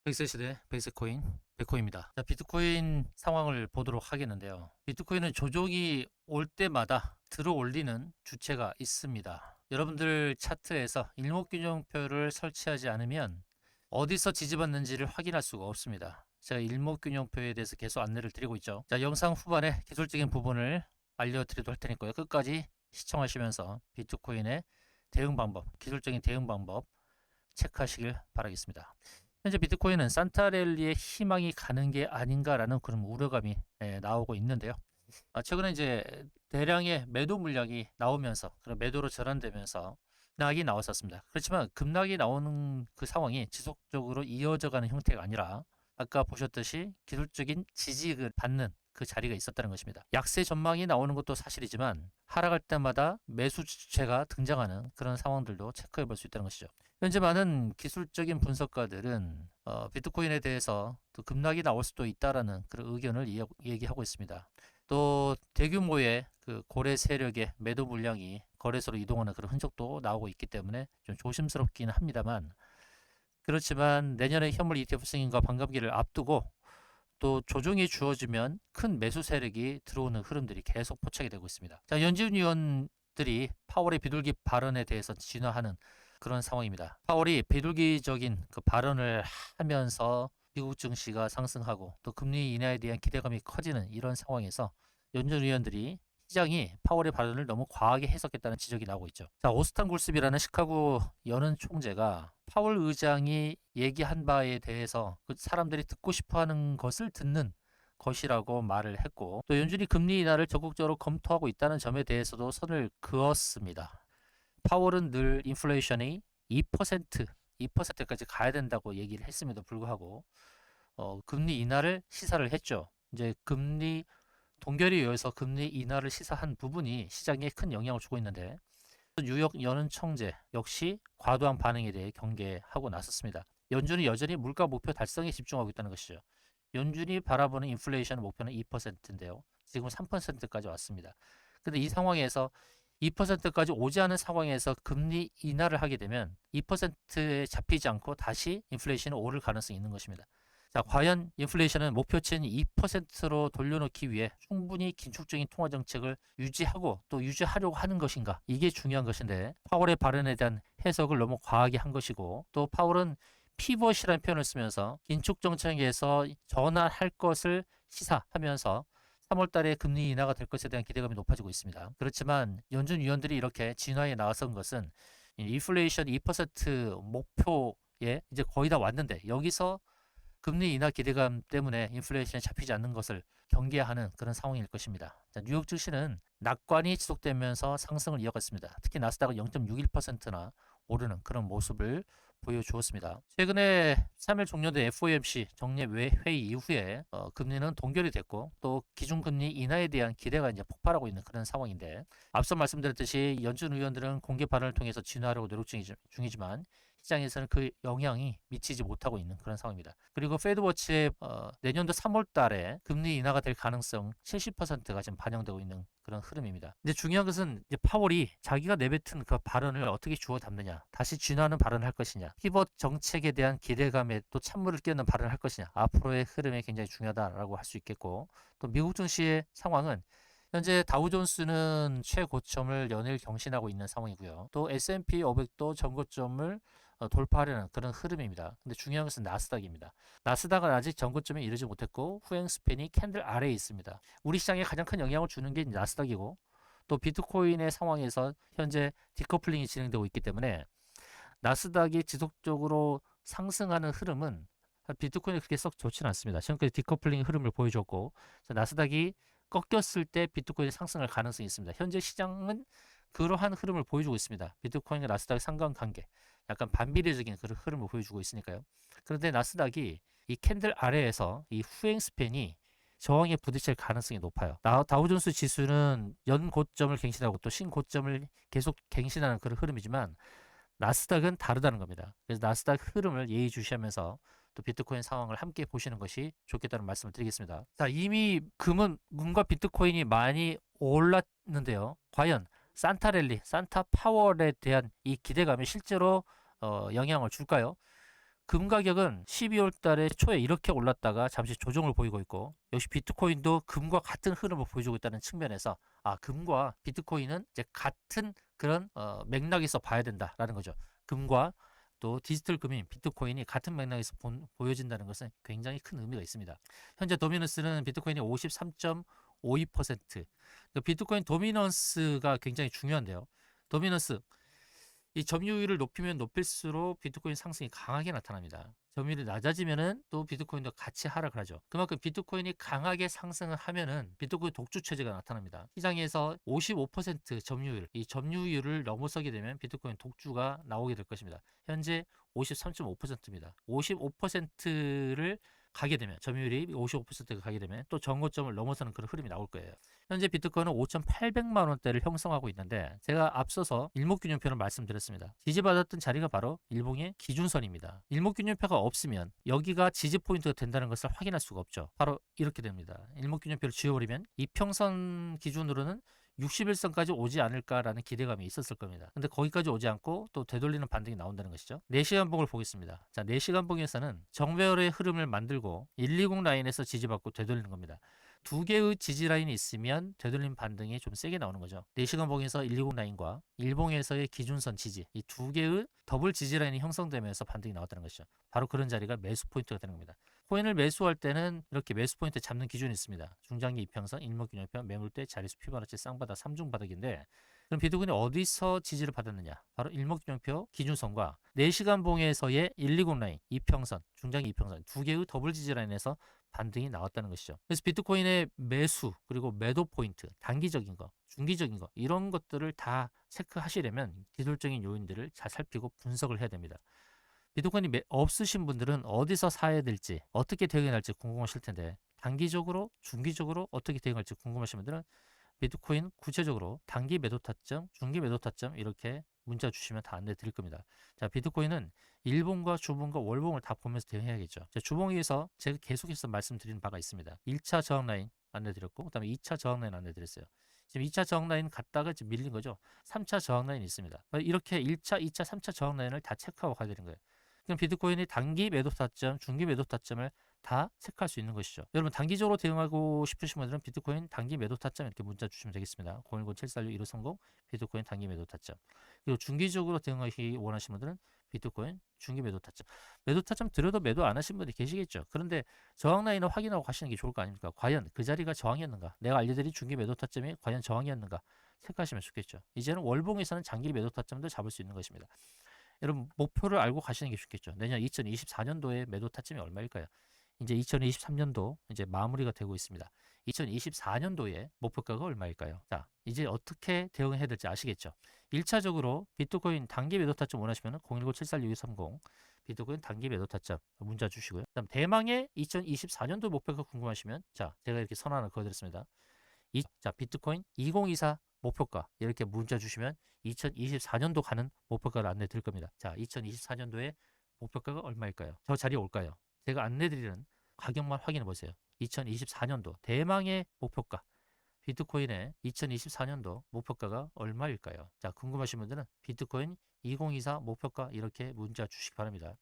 백세 시대 백세코인 백코인입니다. 자, 비트코인 상황을 보도록 하겠는데요. 비트코인은 조정이 올 때마다 들어 올리는 주체가 있습니다. 여러분들 차트에서 일목균형표를 설치하지 않으면 어디서 지지받는지를 확인할 수가 없습니다. 제가 일목균형표에 대해서 계속 안내를 드리고 있죠. 자, 영상 후반에 기술적인 부분을 알려드리도록 할 테니까요. 끝까지 시청하시면서 비트코인의 대응 방법, 기술적인 대응 방법 체크하시길 바라겠습니다. 현재 비트코인은 산타랠리의 희망이 가는 게 아닌가라는 그런 우려감이 나오고 있는데요. 최근에 이제 대량의 매도 물량이 나오면서 그런 매도로 전환되면서 급락이 나왔었습니다. 그렇지만 급락이 나오는 그 상황이 지속적으로 이어져가는 형태가 아니라 아까 보셨듯이 기술적인 지지를 받는 그 자리가 있었다는 것입니다. 약세 전망이 나오는 것도 사실이지만 하락할 때마다 매수 주체가 등장하는 그런 상황들도 체크해 볼 수 있다는 것이죠. 현재 많은 기술적인 분석가들은 비트코인에 대해서 또 급락이 나올 수도 있다라는 그런 의견을 얘기하고 있습니다. 또 대규모의 그 고래 세력의 매도 물량이 거래소로 이동하는 그런 흔적도 나오고 있기 때문에 좀 조심스럽긴 합니다만, 그렇지만 내년에 현물 ETF 승인과 반감기를 앞두고 또 조정이 주어지면 큰 매수 세력이 들어오는 흐름들이 계속 포착이 되고 있습니다. 자, 연준 위원들이 파월의 비둘기 발언에 대해서 진화하는 그런 상황입니다. 파월이 비둘기적인 그 발언을 하면서 미국 증시가 상승하고 또 금리 인하에 대한 기대감이 커지는 이런 상황에서 연준 위원들이 시장이 파월의 발언을 너무 과하게 해석했다는 지적이 나오고 있죠. 자, 오스탄 굴스비라는 시카고 연은 총재가 파월 의장이 얘기한 바에 대해서 그 사람들이 듣고 싶어하는 것을 듣는 것이라고 말을 했고, 또 연준이 금리 인하를 적극적으로 검토하고 있다는 점에 대해서도 선을 그었습니다. 파월은 늘 인플레이션이 2%까지 가야 된다고 얘기를 했음에도 불구하고 금리 인하를 시사를 했죠. 이제 금리 동결에 의해서 금리 인하를 시사한 부분이 시장에 큰 영향을 주고 있는데, 뉴욕 연은 총재 역시 과도한 반응에 대해 경계하고 나섰습니다. 연준이 여전히 물가 목표 달성에 집중하고 있다는 것이죠. 연준이 바라보는 인플레이션 목표는 2%인데요. 지금 3%까지 왔습니다. 근데 이 상황에서 2%까지 오지 않은 상황에서 금리 인하를 하게 되면 2%에 잡히지 않고 다시 인플레이션이 오를 가능성이 있는 것입니다. 자, 과연 인플레이션은 목표치인 2%로 돌려놓기 위해 충분히 긴축적인 통화 정책을 유지하고 또 유지하려고 하는 것인가? 이게 중요한 것인데, 파월의 발언에 대한 해석을 너무 과하게 한 것이고, 또 파월은 피벗이라는 표현을 쓰면서 긴축 정책에서 전환할 것을 시사하면서 3월 달에 금리 인하가 될 것에 대한 기대감이 높아지고 있습니다. 그렇지만 연준 위원들이 이렇게 진화에 나선 것은 인플레이션 2% 목표에 이제 거의 다 왔는데, 여기서 금리 인하 기대감 때문에 인플레이션이 잡히지 않는 것을 경계하는 그런 상황일 것입니다. 자, 뉴욕 증시는 낙관이 지속되면서 상승을 이어갔습니다. 특히 나스닥은 0.61%나 오르는 그런 모습을 보여주었습니다. 최근에 3일 종료된 FOMC 정례 회의 이후에 금리는 동결이 됐고, 또 기준금리 인하에 대한 기대가 이제 폭발하고 있는 그런 상황인데, 앞서 말씀드렸듯이 연준 의원들은 공개 발언을 통해서 진화하려고 노력 중이지만 시장에서는 그 영향이 미치지 못하고 있는 그런 상황입니다. 그리고 페드워치의 내년도 3월 달에 금리 인하가 될 가능성 70%가 지금 반영되고 있는 그런 흐름입니다. 근데 중요한 것은 이제 파월이 자기가 내뱉은 그 발언을 어떻게 주워 담느냐, 다시 진화하는 발언을 할 것이냐, 피벗 정책에 대한 기대감에 또 찬물을 끼얹는 발언을 할 것이냐, 앞으로의 흐름이 굉장히 중요하다라고 할 수 있겠고, 또 미국 증시의 상황은 현재 다우존스는 최고점을 연일 경신하고 있는 상황이고요. 또 S&P 500도 전고점을 돌파하려는 그런 흐름입니다. 근데 중요한 것은 나스닥입니다. 나스닥은 아직 전고점에 이르지 못했고 후행 스팬이 캔들 아래에 있습니다. 우리 시장에 가장 큰 영향을 주는 게 나스닥이고, 또 비트코인의 상황에서 현재 디커플링이 진행되고 있기 때문에 나스닥이 지속적으로 상승하는 흐름은 비트코인이 그렇게 썩 좋지는 않습니다. 지금까지 디커플링 흐름을 보여줬고, 나스닥이 꺾였을 때 비트코인이 상승할 가능성이 있습니다. 현재 시장은 그러한 흐름을 보여주고 있습니다. 비트코인과 나스닥의 상관관계, 약간 반비례적인 그런 흐름을 보여주고 있으니까요. 그런데 나스닥이 이 캔들 아래에서 이 후행 스팬이 저항에 부딪힐 가능성이 높아요. 다우존스 지수는 연고점을 갱신하고 또 신고점을 계속 갱신하는 그런 흐름이지만, 나스닥은 다르다는 겁니다. 그래서 나스닥 흐름을 예의주시하면서 또 비트코인 상황을 함께 보시는 것이 좋겠다는 말씀을 드리겠습니다. 자, 이미 금과 비트코인이 많이 올랐는데요. 과연 산타 파월에 대한 이 기대감이 실제로 영향을 줄까요? 금 가격은 12월 달에 초에 이렇게 올랐다가 잠시 조정을 보이고 있고, 역시 비트코인도 금과 같은 흐름을 보여주고 있다는 측면에서 금과 비트코인은 이제 같은 그런 맥락에서 봐야 된다라는 거죠. 금과 또 디지털 금인 비트코인이 같은 맥락에서 보여진다는 것은 굉장히 큰 의미가 있습니다. 현재 도미넌스는 비트코인이 53.52%. 비트코인 도미넌스가 굉장히 중요한데요. 도미넌스, 이 점유율을 높이면 높일수록 비트코인 상승이 강하게 나타납니다. 점유율이 낮아지면은 또 비트코인도 같이 하락을 하죠. 그만큼 비트코인이 강하게 상승을 하면은 비트코인 독주 체제가 나타납니다. 시장에서 55% 점유율, 이 점유율을 넘어서게 되면 비트코인 독주가 나오게 될 것입니다. 현재 53.5%입니다. 55%를 가게 되면, 점유율이 55%가 가게 되면 또 정고점을 넘어서는 그런 흐름이 나올 거예요. 현재 비트코인은 5,800만 원대를 형성하고 있는데, 제가 앞서서 일목균형표를 말씀드렸습니다. 지지받았던 자리가 바로 일봉의 기준선입니다. 일목균형표가 없으면 여기가 지지 포인트가 된다는 것을 확인할 수가 없죠. 바로 이렇게 됩니다. 일목균형표를 지워버리면 이평선 기준으로는 61선까지 오지 않을까라는 기대감이 있었을 겁니다. 근데 거기까지 오지 않고 또 되돌리는 반등이 나온다는 것이죠. 4시간 봉을 보겠습니다. 자, 4시간 봉에서는 정배열의 흐름을 만들고 120 라인에서 지지받고 되돌리는 겁니다. 두 개의 지지 라인이 있으면 되돌림 반등이 좀 세게 나오는 거죠. 4시간 봉에서 120 라인과 일봉에서의 기준선 지지, 이 두 개의 더블 지지 라인이 형성되면서 반등이 나왔다는 것이죠. 바로 그런 자리가 매수 포인트가 되는 겁니다. 코인을 매수할 때는 이렇게 매수 포인트 잡는 기준이 있습니다. 중장기 이평선, 일목균형표, 매물대, 자리수, 피보나치, 쌍바닥, 3중 바닥인데, 그럼 비트코인이 어디서 지지를 받았느냐? 바로 일목균형표 기준선과 4시간 봉에서의 120 라인, 이평선, 중장기 이평선 두 개의 더블 지지 라인에서 반등이 나왔다는 것이죠. 그래서 비트코인의 매수 그리고 매도 포인트, 단기적인 거, 중기적인 거, 이런 것들을 다 체크하시려면 기술적인 요인들을 잘 살피고 분석을 해야 됩니다. 비트코인이 없으신 분들은 어디서 사야 될지, 어떻게 대응해야 할지 궁금하실 텐데, 단기적으로, 중기적으로 어떻게 대응할지 궁금하신 분들은 비트코인 구체적으로 단기 매도 타점, 중기 매도 타점 이렇게 문자 주시면 다 안내 드릴 겁니다. 자, 비트코인은 일봉과 주봉과 월봉을 다 보면서 대응해야겠죠. 자, 주봉에서 제가 계속해서 말씀드리는 바가 있습니다. 1차 저항 라인 안내 드렸고, 그다음에 2차 저항 라인 안내 드렸어요. 지금 2차 저항 라인 갔다가 지금 밀린 거죠. 3차 저항 라인이 있습니다. 이렇게 1차, 2차, 3차 저항 라인을 다 체크하고 가야 되는 거예요. 그럼 비트코인이 단기 매도 타점, 중기 매도 타점을 다 체크할 수 있는 것이죠. 여러분, 단기적으로 대응하고 싶으신 분들은 비트코인 단기 매도 타점 이렇게 문자 주시면 되겠습니다. 010-746-1530 비트코인 단기 매도 타점. 그리고 중기적으로 대응하기 원하시는 분들은 비트코인 중기 매도 타점. 매도 타점 들여도 매도 안 하신 분들이 계시겠죠. 그런데 저항 라인을 확인하고 가시는 게 좋을 거 아닙니까? 과연 그 자리가 저항이었는가? 내가 알려드린 중기 매도 타점이 과연 저항이었는가? 체크하시면 좋겠죠. 이제는 월봉에서는 장기 매도 타점도 잡을 수 있는 것입니다. 여러분, 목표를 알고 가시는 게 좋겠죠. 내년 2024년도에 매도 타점이 얼마일까요? 이제 2023년도 이제 마무리가 되고 있습니다. 2024년도에 목표가가 얼마일까요? 자, 이제 어떻게 대응해야 될지 아시겠죠? 1차적으로 비트코인 단기 매도 타점 원하시면 010-746-230 비트코인 단기 매도 타점 문자 주시고요. 그다음 대망의 2024년도 목표가 궁금하시면, 자, 제가 이렇게 선언을 그어드렸습니다. 자, 비트코인 2024 목표가 이렇게 문자 주시면 2024년도 가는 목표가를 안내 드릴 겁니다. 자, 2024년도에 목표가가 얼마일까요? 저 자리에 올까요? 제가 안내 드리는 가격만 확인해 보세요. 2024년도 대망의 목표가, 비트코인의 2024년도 목표가가 얼마일까요? 자, 궁금하신 분들은 비트코인 2024 목표가 이렇게 문자 주시기 바랍니다.